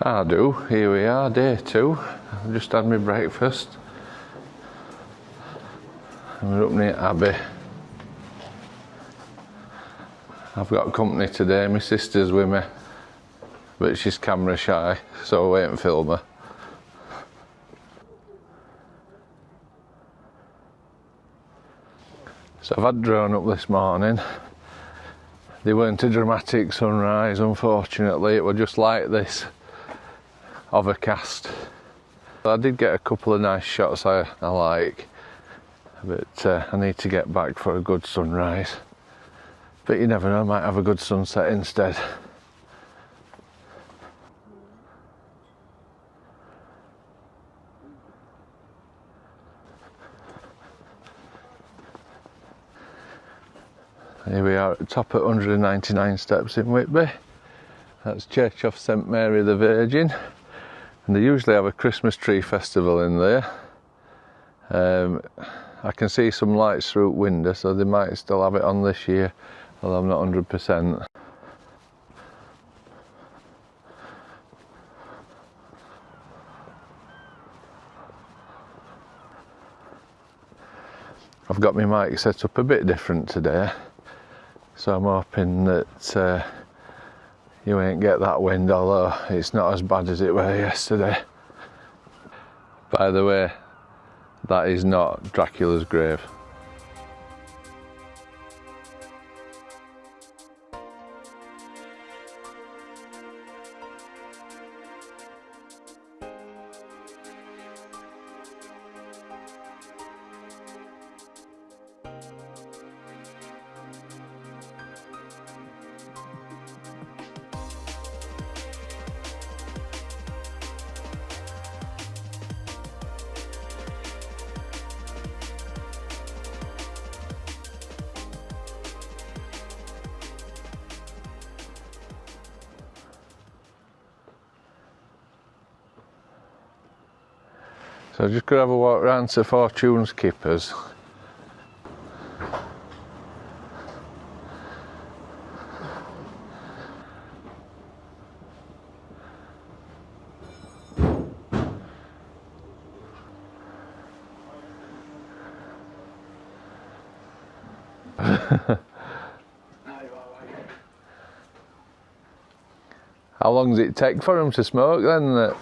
I do. Here we are, day 2. I've just had my breakfast. And we're up near Abbey. I've got company today. My sister's with me, but she's camera shy, so I won't film her. So I've had drone up this morning. They weren't a dramatic sunrise, unfortunately. It was just like this, overcast. I did get a couple of nice shots I like, but I need to get back for a good sunrise. But you never know, I might have a good sunset instead. Here we are at the top at 199 steps in Whitby. That's Church of St Mary the Virgin. And they usually have a Christmas tree festival in there. I can see some lights through the window, so they might still have it on this year, although I'm not 100%. I've got my mic set up a bit different today, so I'm hoping that you won't get that wind, although it's not as bad as it were yesterday. By the way, that is not Dracula's grave. So I'm just going to have a walk round to Fortune's Kippers. How long does it take for them to smoke then?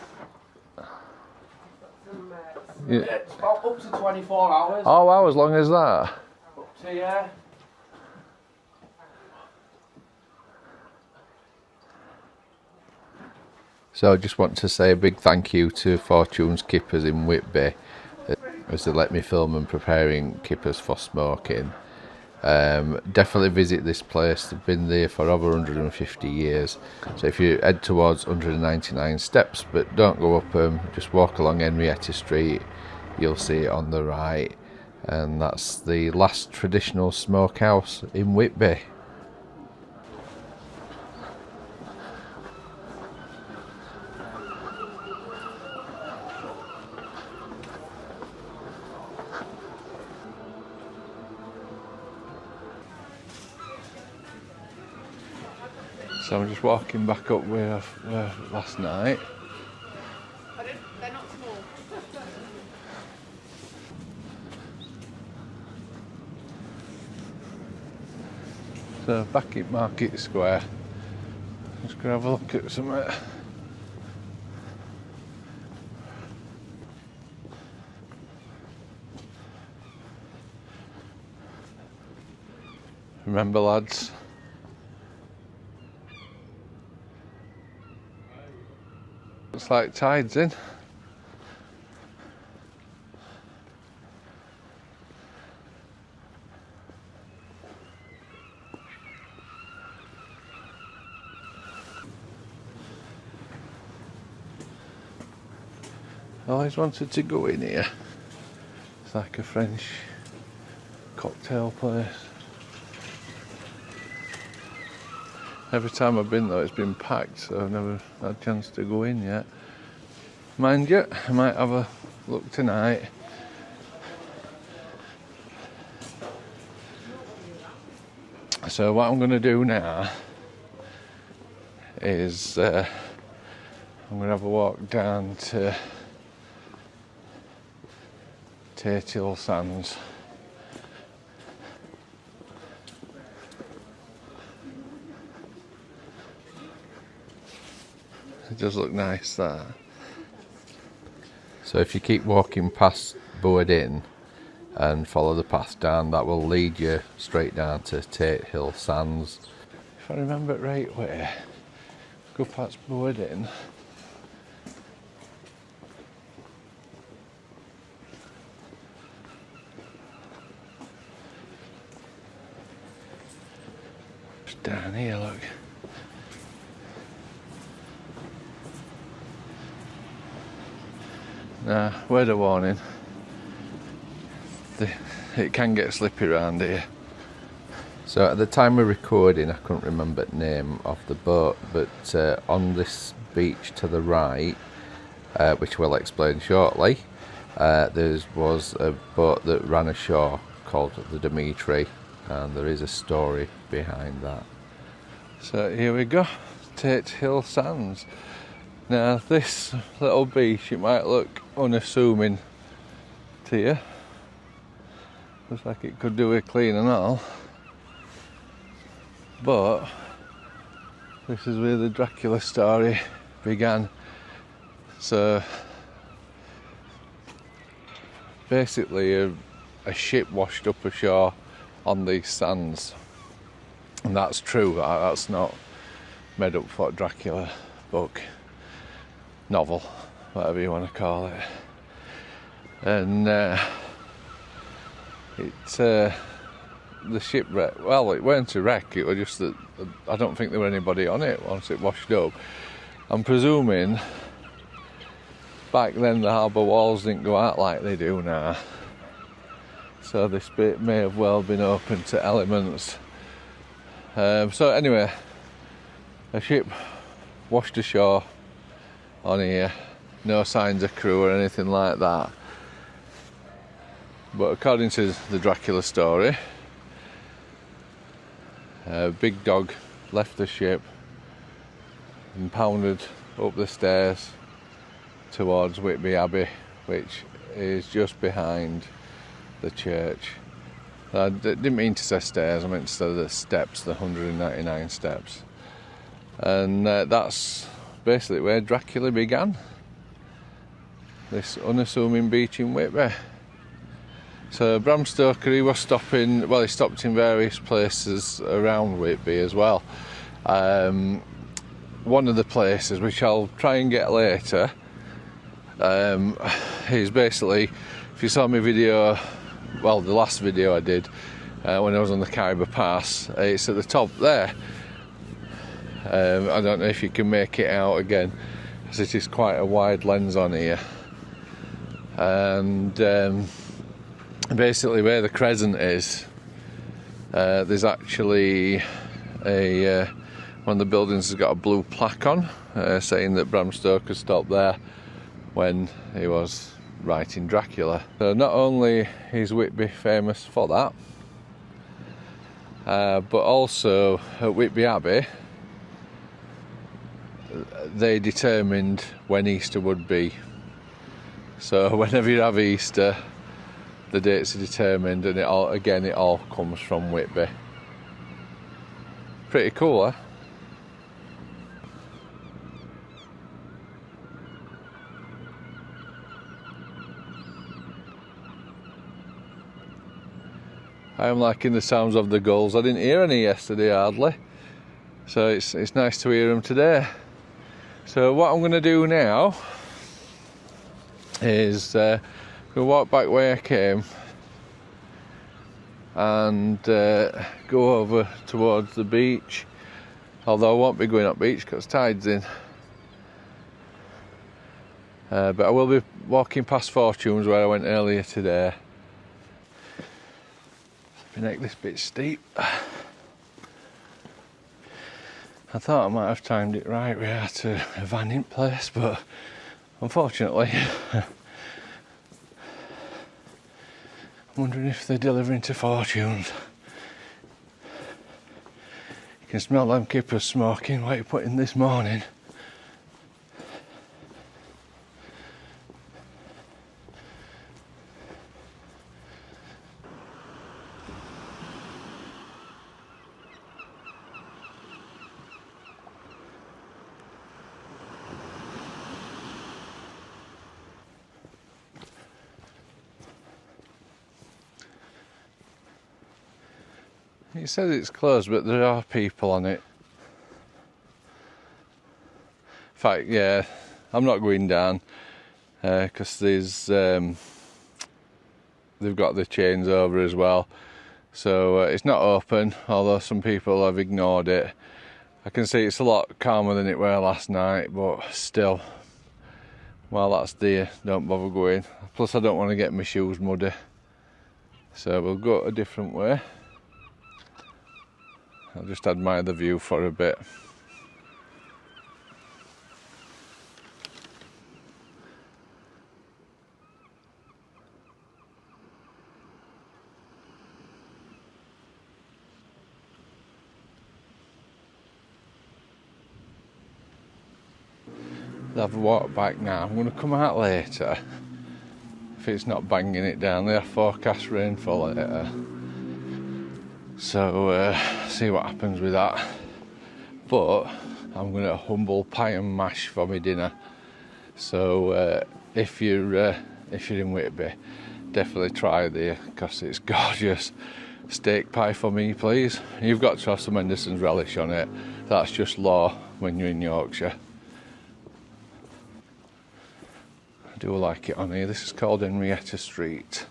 It's about up to 24 hours. Oh wow, as long as that? Up to, yeah. So I just want to say a big thank you to Fortune's Kippers in Whitby, as they let me film them preparing kippers for smoking. Definitely visit this place. They've been there for over 150 years. So if you head towards 199 steps, but don't go up them, just walk along Henrietta Street, you'll see it on the right, and that's the last traditional smokehouse in Whitby. So I'm just walking back up where I were last night. They're not small. So back in Market Square, just gonna have a look at some. Remember, lads. Looks like tide's in. I always wanted to go in here. It's like a French cocktail place. Every time I've been though, it's been packed, so I've never had a chance to go in yet. Mind you, I might have a look tonight. So what I'm going to do now is I'm going to have a walk down to Hill Sands. It does look nice, that. So if you keep walking past Board Inn and follow the path down, that will lead you straight down to Hill Sands. If I remember it right way, go past Board Inn. Just down here, look. Nah, word of warning. It can get slippy around here. So at the time of recording, I couldn't remember the name of the boat, but on this beach to the right, which we'll explain shortly, there was a boat that ran ashore called the Dimitri, and there is a story behind that. So here we go, Tate Hill Sands. Now this little beach, it might look unassuming to you. Looks like it could do with clean and all. But this is where the Dracula story began. So basically a ship washed up ashore on these sands. And that's true, that's not made up for Dracula book, novel, whatever you want to call it. And the shipwreck, well, it weren't a wreck, it was just that I don't think there were anybody on it once it washed up. I'm presuming back then the harbour walls didn't go out like they do now, so this bit may have well been open to elements. So anyway, a ship washed ashore on here, no signs of crew or anything like that. But according to the Dracula story, a big dog left the ship and pounded up the stairs towards Whitby Abbey, which is just behind the church. I didn't mean to say stairs, I meant to say the steps, the 199 steps. And that's basically where Dracula began. This unassuming beach in Whitby. So Bram Stoker, he was stopping, well, he stopped in various places around Whitby as well. One of the places, which I'll try and get later, is basically, if you saw my video, well, the last video I did when I was on the Khyber Pass, it's at the top there. I don't know if you can make it out again, because it is quite a wide lens on here. And basically where the crescent is, there's actually one of the buildings has got a blue plaque on saying that Bram Stoker stopped there when he was writing Dracula. So not only is Whitby famous for that, but also at Whitby Abbey they determined when Easter would be. So whenever you have Easter, the dates are determined, and it all comes from Whitby. Pretty cool, eh? I am liking the sounds of the gulls. I didn't hear any yesterday hardly, so it's nice to hear them today. So what I'm going to do now is we'll walk back where I came and go over towards the beach, although I won't be going up beach because tide's in. But I will be walking past Fortunes where I went earlier today. Neck this bit steep. I thought I might have timed it right we are to a vanning place, but unfortunately I'm wondering if they're delivering to Fortunes. You can smell them kippers smoking what you put in this morning. It says it's closed, but there are people on it. In fact, yeah, I'm not going down because they've got the chains over as well. So it's not open, although some people have ignored it. I can see it's a lot calmer than it were last night, but still, while that's there, don't bother going. Plus I don't want to get my shoes muddy. So we'll go a different way. I'll just admire the view for a bit. I'll have a walk back now. I'm going to come out later if it's not banging it down. They are forecast rainfall later, so see what happens with that. But I'm going to humble pie and mash for my dinner. So if you're in Whitby, definitely try there because it's gorgeous. Steak pie for me, please. You've got to have some Henderson's relish on it. That's just law when you're in Yorkshire. I do like it on here. This is called Henrietta Street.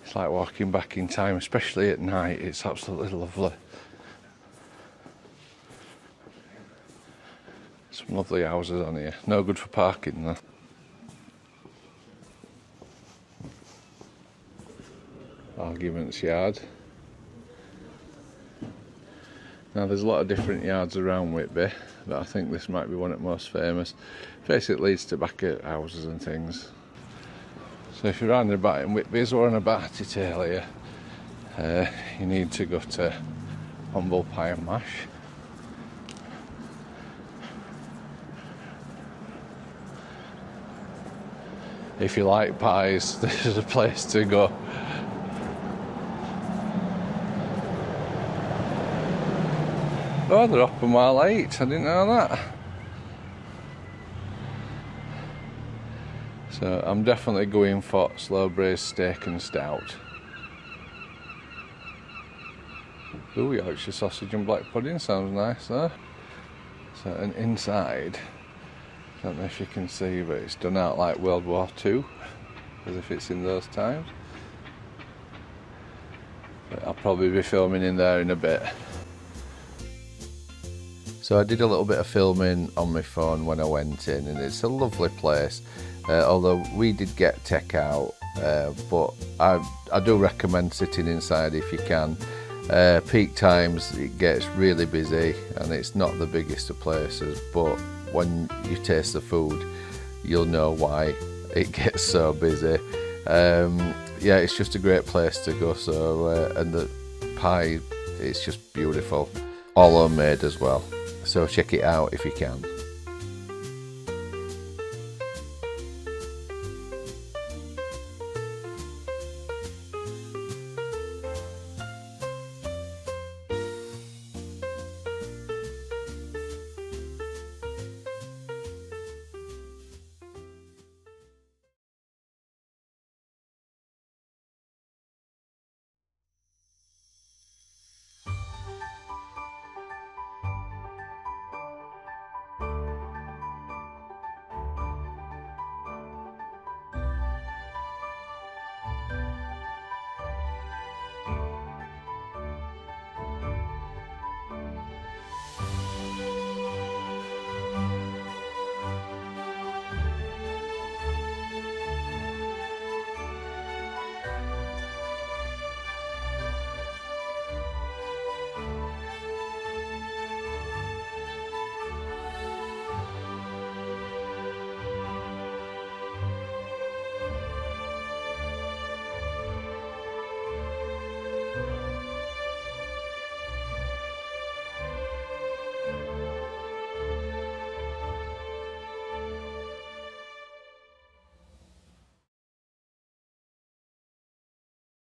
It's like walking back in time, especially at night. It's absolutely lovely. Some lovely houses on here. No good for parking though. Arguments yard. Now there's a lot of different yards around Whitby, but I think this might be one of the most famous. Basically leads to back at houses and things. So if you're round about in Whitby's or on about it earlier, you need to go to Humble Pie and Mash. If you like pies, this is a place to go. Oh, they're open while I eat. I didn't know that. So I'm definitely going for slow braised steak and stout. Ooh, Yorkshire sausage and black pudding sounds nice there. So, and inside, I don't know if you can see, but it's done out like World War II, as if it's in those times. But I'll probably be filming in there in a bit. So I did a little bit of filming on my phone when I went in, and it's a lovely place. Although we did get takeout, but I do recommend sitting inside if you can. Peak times it gets really busy and it's not the biggest of places, but when you taste the food you'll know why it gets so busy. Yeah, it's just a great place to go. So and the pie, it's just beautiful, all homemade as well, so check it out if you can.